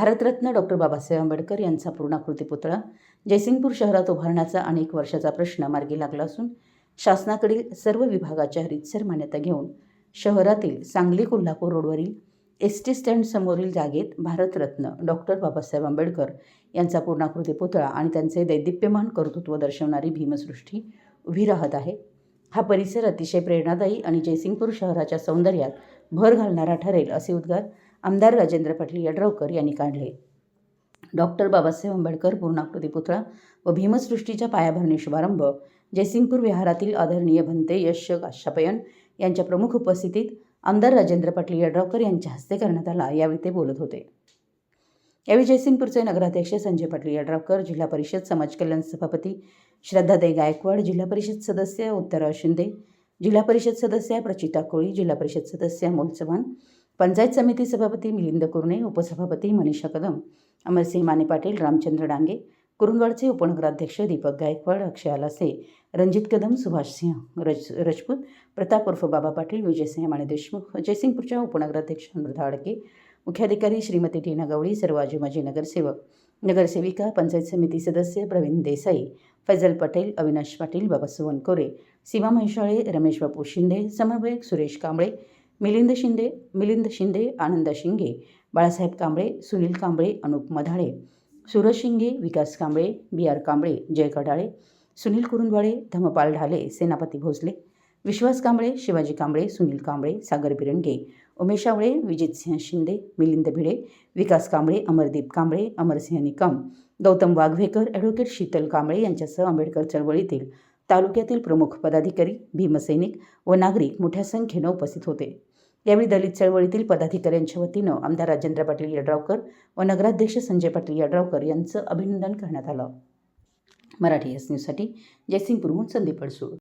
Bharat Ratna doctor Babasaheb Ambedkar यांचा पूर्णाकृती पुतळा जयसिंगपूर शहरात उभारण्याचा अनेक वर्षाचा प्रश्न मार्गी लागला असून शासनाकडील सर्व विभागाच्या रीतसर मान्यता घेऊन शहरातील सांगली कोल्हापूर रोडवरील एसटी स्टँड समोरील जागेत भारतरत्न डॉक्टर बाबासाहेब आंबेडकर यांचा पूर्णाकृती पुतळा आणि त्यांचे दैदिप्यमान कर्तृत्व दर्शवणारी भीमसृष्टी उभी राहत आहे. हा परिसर अतिशय प्रेरणादायी आणि जयसिंगपूर शहराच्या सौंदर्यात भर घालणारा ठरेल असे उद्गार आमदार राजेंद्र पाटील यड्रावकर यांनी काढले. डॉक्टर बाबासाहेब आंबेडकर पूर्णाकृती पुतळा व भीमसृष्टीच्या पायाभरणी शुभारंभ जयसिंगपूर विहारातील आदरणीय भंते यश काश्यपयन यांच्या प्रमुख उपस्थितीत आमदार राजेंद्र पाटील यड्रावकर यांच्या हस्ते करण्यात आला. यावेळी ते बोलत होते. यावेळी जयसिंगपूरचे नगराध्यक्ष संजय पाटील यड्रावकर, जिल्हा परिषद समाज कल्याण सभापती श्रद्धाताई गायकवाड, जिल्हा परिषद सदस्य उत्तरा शिंदे, जिल्हा परिषद सदस्य प्रचिता कोळी, जिल्हा परिषद सदस्य अमोल चव्हाण, पंचायत समिती सभापती मिलिंद कुरणे, उपसभापती मनीषा कदम, अमरसिंह माने पाटील, रामचंद्र डांगे, कुरुंदवाडचे उपनगराध्यक्ष दीपक गायकवाड, अक्षय आलासे, रणजित कदम, सुभाष सिंह राजपूत, प्रताप उर्फ बाबा पाटील, विजयसिंह माने देशमुख, जयसिंगपूरच्या उपनगराध्यक्ष अनुराधा आडके, मुख्याधिकारी श्रीमती टीना गवळी, सर्व आजी माजी नगरसेवक नगरसेविका, पंचायत समिती सदस्य प्रवीण देसाई, फैजल पटेल, अविनाश पाटील, बाबा सोवनकोरे, सीमा म्हैसाळे, रमेश बापू शिंदे, समन्वयक सुरेश कांबळे, मिलिंद शिंदे, आनंद शिंगे, बाळासाहेब कांबळे, सुनील कांबळे, अनुप मधाळे, सूरज शिंगे, विकास कांबळे, बी आर कांबळे, जय कडाळे, सुनील कुरुंदवाडे, धमपाल ढाले, सेनापती भोसले, विश्वास कांबळे, शिवाजी कांबळे, सुनील कांबळे, सागर बिरंगे, उमेश आवळे, विजितसिंह शिंदे, मिलिंद भिडे, विकास कांबळे, अमरदीप कांबळे, अमरसिंह निकम, गौतम वाघवेकर, ॲडव्होकेट शीतल कांबळे यांच्यासह आंबेडकर चळवळीतील तालुक्यातील प्रमुख पदाधिकारी, भीमसैनिक व नागरिक मोठ्या संख्येनं उपस्थित होते. यावेळी दलित चळवळीतील पदाधिकाऱ्यांच्या वतीनं आमदार राजेंद्र पाटील यड्रावकर व नगराध्यक्ष संजय पाटील यड्रावकर यांचं अभिनंदन करण्यात आलं. मराठी एस न्यूजसाठी जयसिंगपूरहून संदीप अडसूळ.